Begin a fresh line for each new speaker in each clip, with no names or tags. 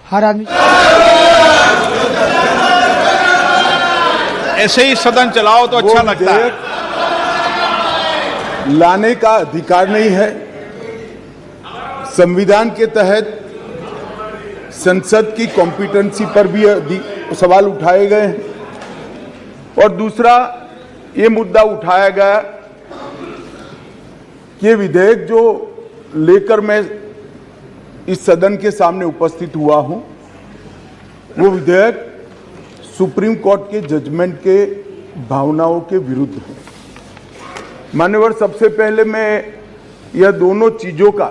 हर आदमी
ऐसे ही सदन चलाओ तो अच्छा लगता है।
लाने का अधिकार नहीं है। संविधान के तहत संसद की कॉम्पिटेंसी पर भी सवाल उठाए गए हैं और दूसरा ये मुद्दा उठाया गया कि विधेयक जो लेकर मैं इस सदन के सामने उपस्थित हुआ हूं, वो विधेयक सुप्रीम कोर्ट के जजमेंट के भावनाओं के विरुद्ध है। मान्यवर, सबसे पहले मैं यह दोनों चीजों का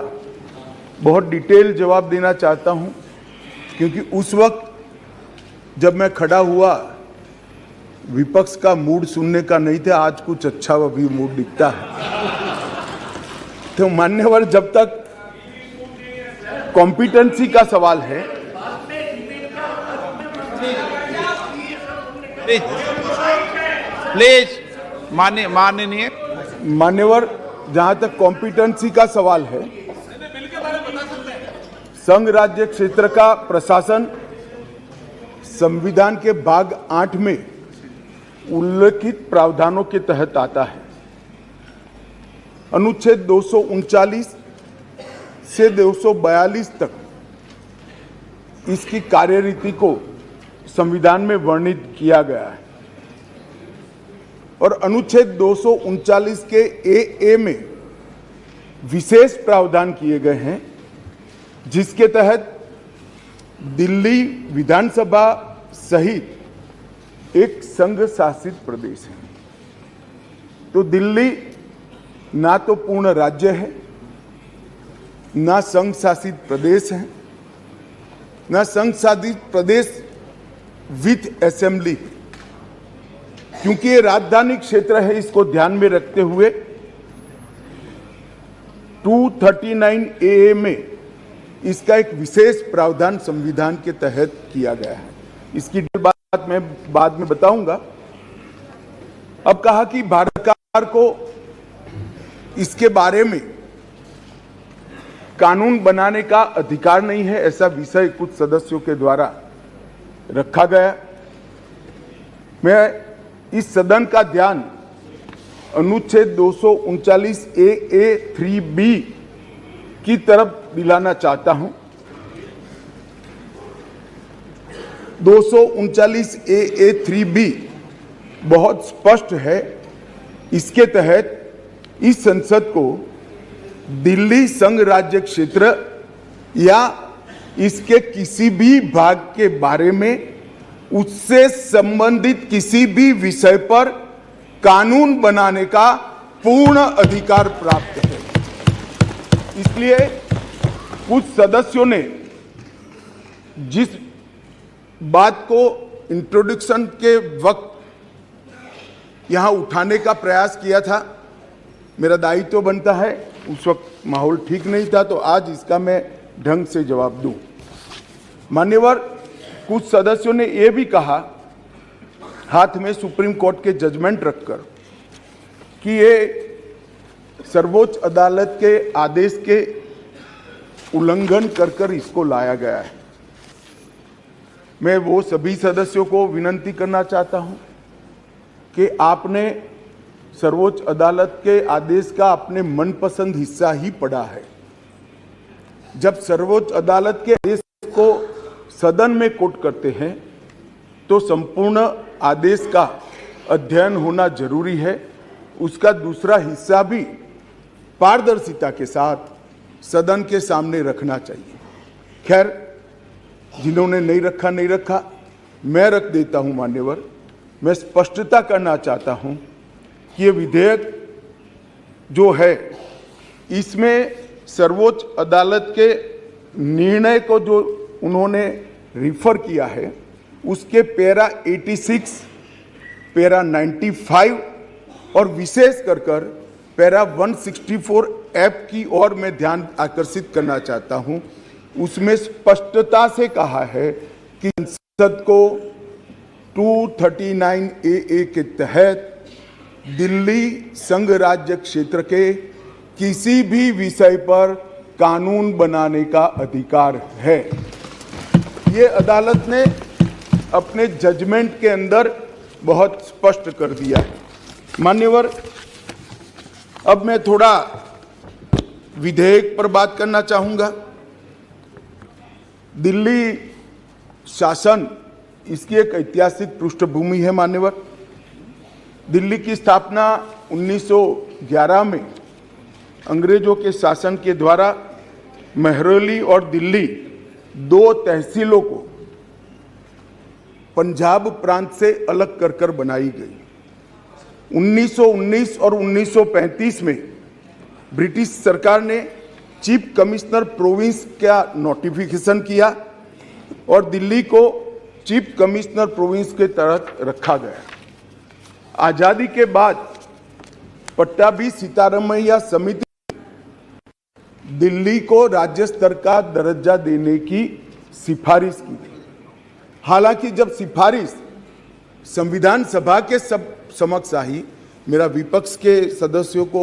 बहुत डिटेल जवाब देना चाहता हूं, क्योंकि उस वक्त जब मैं खड़ा हुआ विपक्ष का मूड सुनने का नहीं था, आज कुछ अच्छा भी मूड दिखता है। तो मान्यवर, जब तक कॉम्पिटेंसी का सवाल है,
प्लीज माननीय
मान्यवर, जहां तक कॉम्पिटेंसी का सवाल है, संघ राज्य क्षेत्र का प्रशासन संविधान के भाग 8 में उल्लिखित प्रावधानों के तहत आता है। अनुच्छेद 239 से 242 तक इसकी कार्यरीति को संविधान में वर्णित किया गया है और अनुच्छेद 239 के ए में विशेष प्रावधान किए गए हैं, जिसके तहत दिल्ली विधानसभा सहित एक संघ शासित प्रदेश है। तो दिल्ली ना तो पूर्ण राज्य है, ना संघ शासित प्रदेश है, ना संघ शासित प्रदेश विथ असेंबली है। क्योंकि ये राजधानी क्षेत्र है, इसको ध्यान में रखते हुए 239 ए में इसका एक विशेष प्रावधान संविधान के तहत किया गया है। इसकी बात मैं बाद में बताऊंगा। अब कहा कि भारत सरकार को इसके बारे में कानून बनाने का अधिकार नहीं है, ऐसा विषय कुछ सदस्यों के द्वारा रखा गया। मैं इस सदन का ध्यान अनुच्छेद 239 ए 3B की तरफ दिलाना चाहता हूं। 239 ए 3B बहुत स्पष्ट है। इसके तहत इस संसद को दिल्ली संघ राज्य क्षेत्र या इसके किसी भी भाग के बारे में उससे संबंधित किसी भी विषय पर कानून बनाने का पूर्ण अधिकार प्राप्त है। इसलिए कुछ सदस्यों ने जिस बात को इंट्रोडक्शन के वक्त यहां उठाने का प्रयास किया था, मेरा दायित्व बनता है, उस वक्त माहौल ठीक नहीं था, तो आज इसका मैं ढंग से जवाब दूं। मान्यवर, कुछ सदस्यों ने यह भी कहा हाथ में सुप्रीम कोर्ट के जजमेंट रखकर कि ये सर्वोच्च अदालत के आदेश के उल्लंघन कर इसको लाया गया है। मैं वो सभी सदस्यों को विनती करना चाहता हूं कि आपने सर्वोच्च अदालत के आदेश का अपने मनपसंद हिस्सा ही पढ़ा है। जब सर्वोच्च अदालत के आदेश को सदन में कोट करते हैं तो संपूर्ण आदेश का अध्ययन होना जरूरी है। उसका दूसरा हिस्सा भी पारदर्शिता के साथ सदन के सामने रखना चाहिए। खैर, जिन्होंने नहीं रखा, मैं रख देता हूं। मान्यवर, मैं स्पष्टता करना चाहता हूं कि ये विधेयक जो है, इसमें सर्वोच्च अदालत के निर्णय को जो उन्होंने रिफर किया है, उसके पैरा 86, पैरा 95 और विशेष कर पैरा 164F की ओर मैं ध्यान आकर्षित करना चाहता हूं। उसमें स्पष्टता से कहा है कि संसद को 239 ए के तहत दिल्ली संघ राज्य क्षेत्र के किसी भी विषय पर कानून बनाने का अधिकार है। ये अदालत ने अपने जजमेंट के अंदर बहुत स्पष्ट कर दिया है। मान्यवर, अब मैं थोड़ा विधेयक पर बात करना चाहूंगा। दिल्ली शासन, इसकी एक ऐतिहासिक पृष्ठभूमि है। मान्यवर, दिल्ली की स्थापना 1911 में अंग्रेजों के शासन के द्वारा महरौली और दिल्ली दो तहसीलों को पंजाब प्रांत से अलग कर बनाई गई। 1919 और 1935 में ब्रिटिश सरकार ने चीफ कमिश्नर प्रोविंस का नोटिफिकेशन किया और दिल्ली को चीफ कमिश्नर प्रोविंस के तहत रखा गया। आजादी के बाद पट्टाभी सीतारामैया समिति दिल्ली को राज्य स्तर का दर्जा देने की सिफारिश की। हालांकि जब सिफारिश संविधान सभा के समक्ष आई, मेरा विपक्ष के सदस्यों को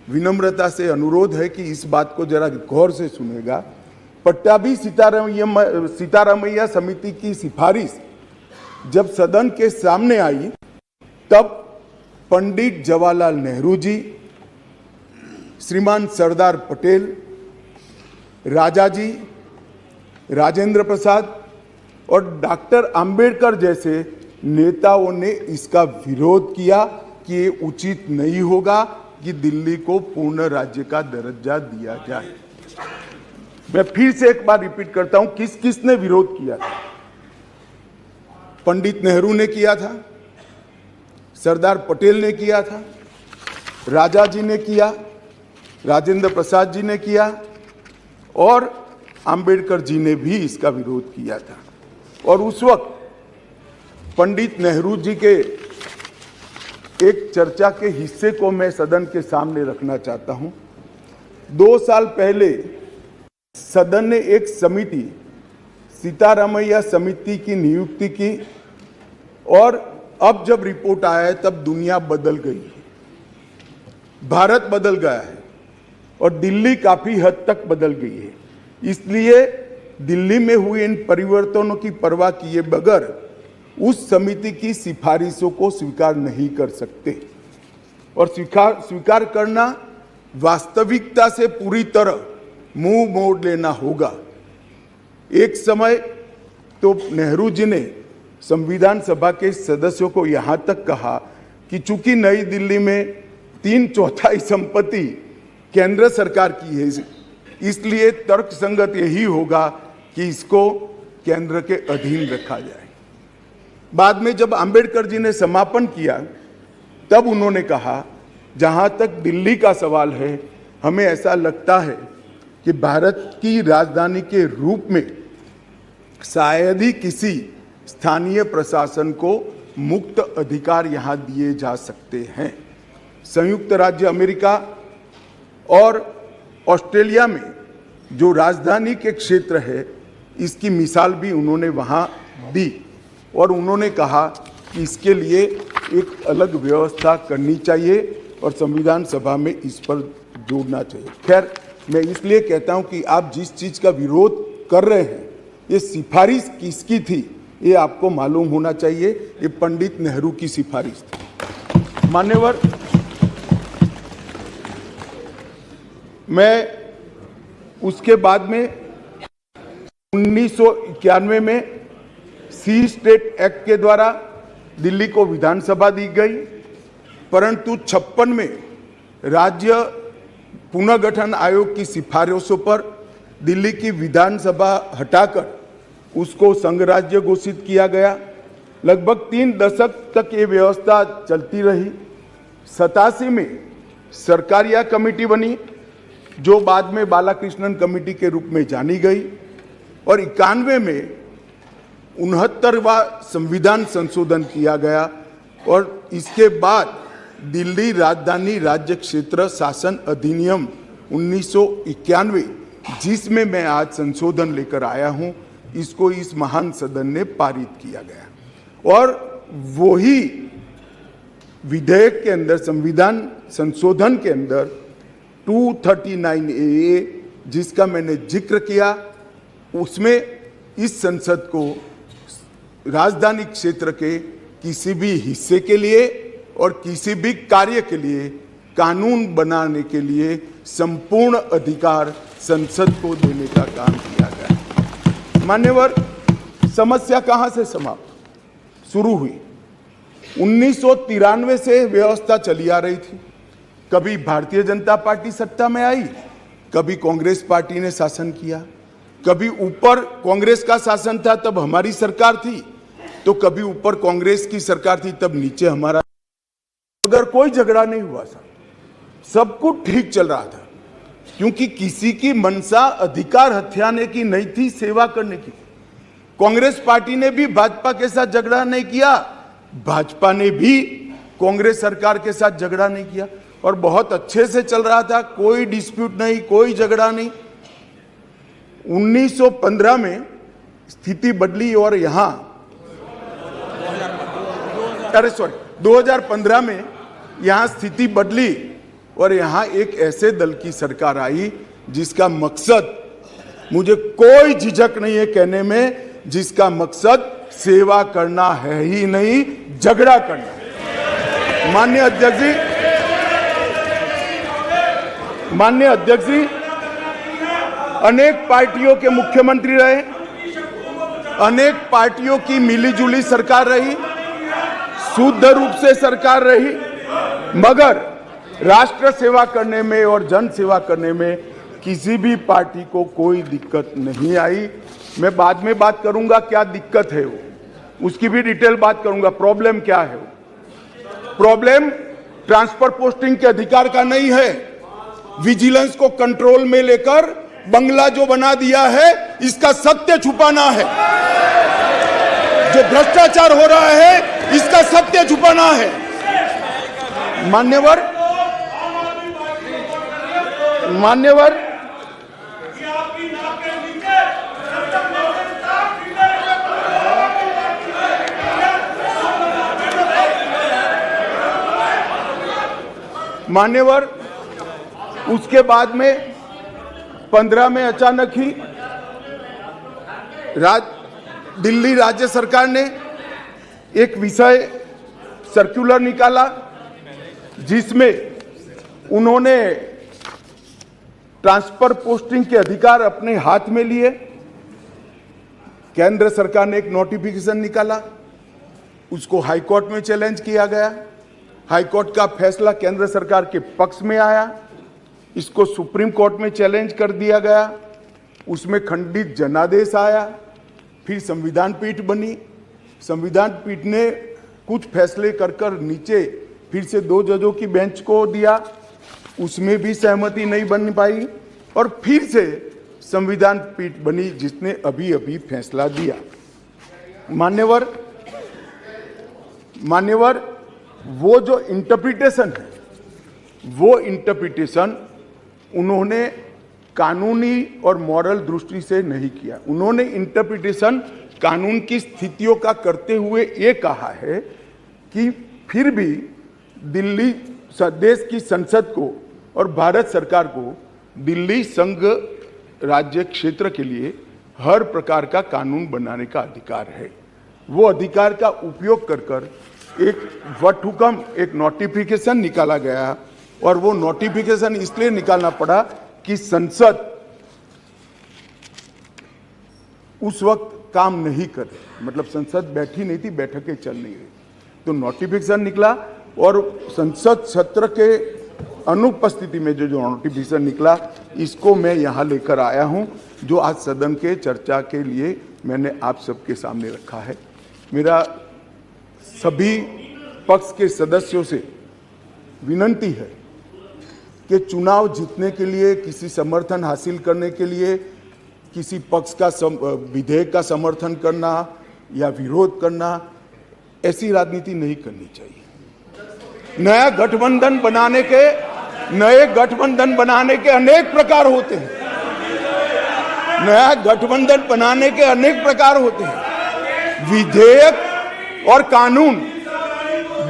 विनम्रता से अनुरोध है कि इस बात को जरा गौर से सुनेगा। पट्टाभी सीतारामैया समिति की सिफारिश जब सदन के सामने आई, तब पंडित जवाहरलाल नेहरू जी, श्रीमान सरदार पटेल, राजा जी, राजेंद्र प्रसाद और डॉक्टर अंबेडकर जैसे नेताओं ने इसका विरोध किया कि ये उचित नहीं होगा कि दिल्ली को पूर्ण राज्य का दर्जा दिया जाए। मैं फिर से एक बार रिपीट करता हूं, किसने विरोध किया था? पंडित नेहरू ने किया था, सरदार पटेल ने किया था, राजा जी ने किया, राजेंद्र प्रसाद जी ने किया और अंबेडकर जी ने भी इसका विरोध किया था। और उस वक्त पंडित नेहरू जी के एक चर्चा के हिस्से को मैं सदन के सामने रखना चाहता हूं। 2 साल पहले सदन ने एक समिति, सीतारामैया समिति की नियुक्ति की और अब जब रिपोर्ट आया है तब दुनिया बदल गई है, भारत बदल गया है और दिल्ली काफी हद तक बदल गई है। इसलिए दिल्ली में हुए इन परिवर्तनों की परवाह किए बगैर उस समिति की सिफारिशों को स्वीकार नहीं कर सकते और स्वीकार करना वास्तविकता से पूरी तरह मुंह मोड़ लेना होगा। एक समय तो नेहरू जी ने संविधान सभा के सदस्यों को यहां तक कहा कि चूंकि नई दिल्ली में 3/4 संपत्ति केंद्र सरकार की है, इसलिए तर्कसंगत यही होगा कि इसको केंद्र के अधीन रखा जाए। बाद में जब अंबेडकर जी ने समापन किया, तब उन्होंने कहा, जहां तक दिल्ली का सवाल है, हमें ऐसा लगता है कि भारत की राजधानी के रूप में शायद ही किसी स्थानीय प्रशासन को मुक्त अधिकार यहां दिए जा सकते हैं। संयुक्त राज्य अमेरिका और ऑस्ट्रेलिया में जो राजधानी के क्षेत्र है, इसकी मिसाल भी उन्होंने वहां दी और उन्होंने कहा कि इसके लिए एक अलग व्यवस्था करनी चाहिए और संविधान सभा में इस पर जोड़ना चाहिए। खैर, मैं इसलिए कहता हूं कि आप जिस चीज का विरोध कर रहे हैं, ये सिफारिश किसकी थी ये आपको मालूम होना चाहिए। ये पंडित नेहरू की सिफारिश थी। मान्यवर, मैं उसके बाद में 1991 में सी स्टेट एक्ट के द्वारा दिल्ली को विधानसभा दी गई, परंतु 56 में राज्य पुनर्गठन आयोग की सिफारिशों पर दिल्ली की विधानसभा हटाकर उसको संघ राज्य घोषित किया गया। लगभग 3 दशक तक ये व्यवस्था चलती रही। 87 में सरकारिया कमेटी बनी, जो बाद में बालाकृष्णन कमेटी के रूप में जानी गई और 91 में 69वां संविधान संशोधन किया गया और इसके बाद दिल्ली राजधानी राज्य क्षेत्र शासन अधिनियम 1991, जिसमें मैं आज संशोधन लेकर आया हूं, इसको इस महान सदन ने पारित किया गया और वही विधेयक के अंदर, संविधान संशोधन के अंदर 239A जिसका मैंने जिक्र किया, उसमें इस संसद को राजधानी क्षेत्र के किसी भी हिस्से के लिए और किसी भी कार्य के लिए कानून बनाने के लिए संपूर्ण अधिकार संसद को देने का काम किया गया। मान्यवर, समस्या कहां से समाप्त शुरू हुई? 1993 से व्यवस्था चली आ रही थी। कभी भारतीय जनता पार्टी सत्ता में आई, कभी कांग्रेस पार्टी ने शासन किया, कभी ऊपर कांग्रेस का शासन था तब हमारी सरकार थी, तो कभी ऊपर कांग्रेस की सरकार थी तब नीचे हमारा। अगर कोई झगड़ा नहीं हुआ था, सब कुछ ठीक चल रहा था, क्योंकि किसी की मनसा अधिकार हथियाने की नहीं थी, सेवा करने की। कांग्रेस पार्टी ने भी भाजपा के साथ झगड़ा नहीं किया, भाजपा ने भी कांग्रेस सरकार के साथ झगड़ा नहीं किया, और बहुत अच्छे से चल रहा था, कोई डिस्प्यूट नहीं, कोई झगड़ा नहीं। 1915 में स्थिति बदली और यहां 2015 में यहां स्थिति बदली और यहां एक ऐसे दल की सरकार आई जिसका मकसद, मुझे कोई झिझक नहीं है कहने में, जिसका मकसद सेवा करना है ही नहीं, झगड़ा करना। माननीय अध्यक्ष जी अनेक पार्टियों के मुख्यमंत्री रहे, अनेक पार्टियों की मिलीजुली सरकार रही, शुद्ध रूप से सरकार रही, मगर राष्ट्र सेवा करने में और जन सेवा करने में किसी भी पार्टी को कोई दिक्कत नहीं आई। मैं बाद में बात करूंगा क्या दिक्कत है, वो उसकी भी डिटेल बात करूंगा, प्रॉब्लम क्या है। प्रॉब्लम ट्रांसफर पोस्टिंग के अधिकार का नहीं है, विजिलेंस को कंट्रोल में लेकर बंगला जो बना दिया है, इसका सत्य छुपाना है। जो भ्रष्टाचार हो रहा है, इसका सत्य छुपाना है। मान्यवर मान्यवर उसके बाद में 15 में अचानक ही दिल्ली राज्य सरकार ने एक विषय सर्कुलर निकाला जिसमें उन्होंने ट्रांसफर पोस्टिंग के अधिकार अपने हाथ में लिए। केंद्र सरकार ने एक नोटिफिकेशन निकाला, उसको हाई कोर्ट में चैलेंज किया गया। हाई कोर्ट का फैसला केंद्र सरकार के पक्ष में आया, इसको सुप्रीम कोर्ट में चैलेंज कर दिया गया, उसमें खंडित जनादेश आया, फिर संविधान पीठ बनी। संविधान पीठ ने कुछ फैसले कर नीचे फिर से 2 जजों की बेंच को दिया, उसमें भी सहमति नहीं बन पाई, और फिर से संविधान पीठ बनी जिसने अभी फैसला दिया। मान्यवर वो जो इंटरप्रिटेशन है, वो इंटरप्रिटेशन उन्होंने कानूनी और मॉरल दृष्टि से नहीं किया। उन्होंने इंटरप्रिटेशन कानून की स्थितियों का करते हुए ये कहा है कि फिर भी दिल्ली देश की संसद को और भारत सरकार को दिल्ली संघ राज्य क्षेत्र के लिए हर प्रकार का कानून बनाने का अधिकार है। वो अधिकार का उपयोग कर एक वटहुकम, एक नोटिफिकेशन निकाला गया, और वो नोटिफिकेशन इसलिए निकालना पड़ा कि संसद उस वक्त काम नहीं कर रही, मतलब संसद बैठी नहीं थी, बैठकें चल नहीं रही, तो नोटिफिकेशन निकला, और संसद सत्र के अनुपस्थिति में जो नोटिफिकेशन निकला, इसको मैं यहाँ लेकर आया हूँ, जो आज सदन के चर्चा के लिए मैंने आप सबके सामने रखा है। मेरा सभी पक्ष के सदस्यों से विनती है कि चुनाव जीतने के लिए, किसी समर्थन हासिल करने के लिए, किसी पक्ष का विधेयक का समर्थन करना या विरोध करना, ऐसी राजनीति नहीं करनी चाहिए। नए गठबंधन बनाने के अनेक प्रकार होते हैं। नया गठबंधन बनाने के अनेक प्रकार होते हैं। विधेयक और कानून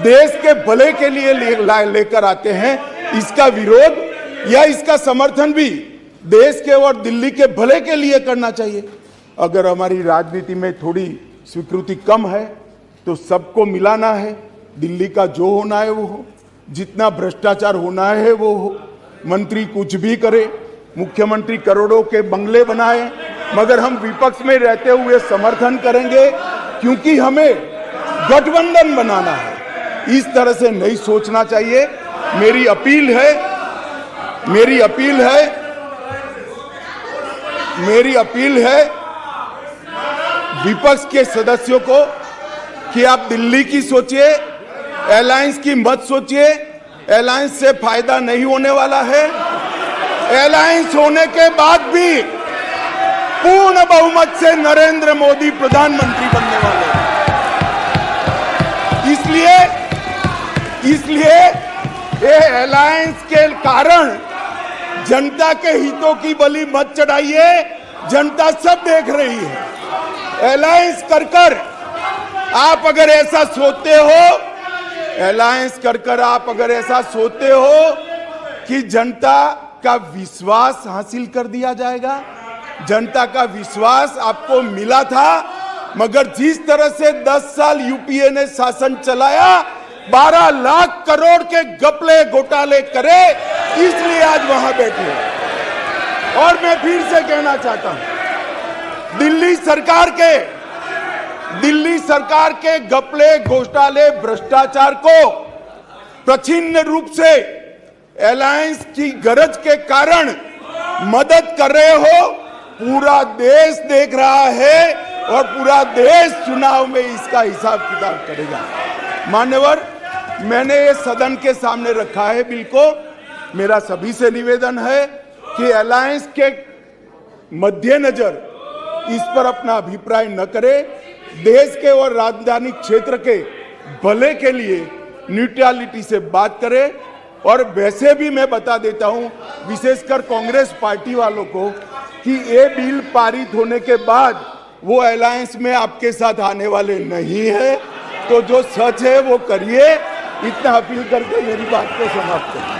देश के भले के लिए लेकर आते हैं। इसका विरोध या इसका समर्थन भी देश के और दिल्ली के भले के लिए करना चाहिए। अगर हमारी राजनीति में थोड़ी स्वीकृति कम है तो सबको मिलाना है। दिल्ली का जो होना है वो हो, जितना भ्रष्टाचार होना है वो हो। मंत्री कुछ भी करे, मुख्यमंत्री करोड़ों के बंगले बनाए, मगर हम विपक्ष में रहते हुए समर्थन करेंगे, क्योंकि हमें गठबंधन बनाना है। इस तरह से नहीं सोचना चाहिए। मेरी अपील है विपक्ष के सदस्यों को कि आप दिल्ली की सोचिए, अलायंस की मत सोचिए। अलायंस से फायदा नहीं होने वाला है। अलायंस होने के बाद भी पूर्ण बहुमत से नरेंद्र मोदी प्रधानमंत्री बनने वाले हैं। इसलिए ये अलायंस के कारण जनता के हितों की बलि मत चढ़ाइए। जनता सब देख रही है। अलायंस कर आप अगर ऐसा सोचते हो, कि जनता का विश्वास हासिल कर दिया जाएगा, जनता का विश्वास आपको मिला था, मगर जिस तरह से 10 साल यूपीए ने शासन चलाया, 12 लाख करोड़ के घपले घोटाले करे, इसलिए आज वहां बैठे। और मैं फिर से कहना चाहता हूं, दिल्ली सरकार के घपले घोटाले भ्रष्टाचार को प्रछिन्न रूप से अलायंस की गरज के कारण मदद कर रहे हो। पूरा देश देख रहा है और पूरा देश चुनाव में इसका हिसाब किताब करेगा। मान्यवर, मैंने ये सदन के सामने रखा है बिल को। मेरा सभी से निवेदन है कि अलायंस के मद्देनजर इस पर अपना अभिप्राय न करें। देश के और राजधानी क्षेत्र के भले के लिए न्यूट्रलिटी से बात करें। और वैसे भी मैं बता देता हूं, विशेषकर कांग्रेस पार्टी वालों को, कि ये बिल पारित होने के बाद वो अलायंस में आपके साथ आने वाले नहीं है। तो जो सच है वो करिए। इतना अपील करके मेरी बात को समाप्त करें।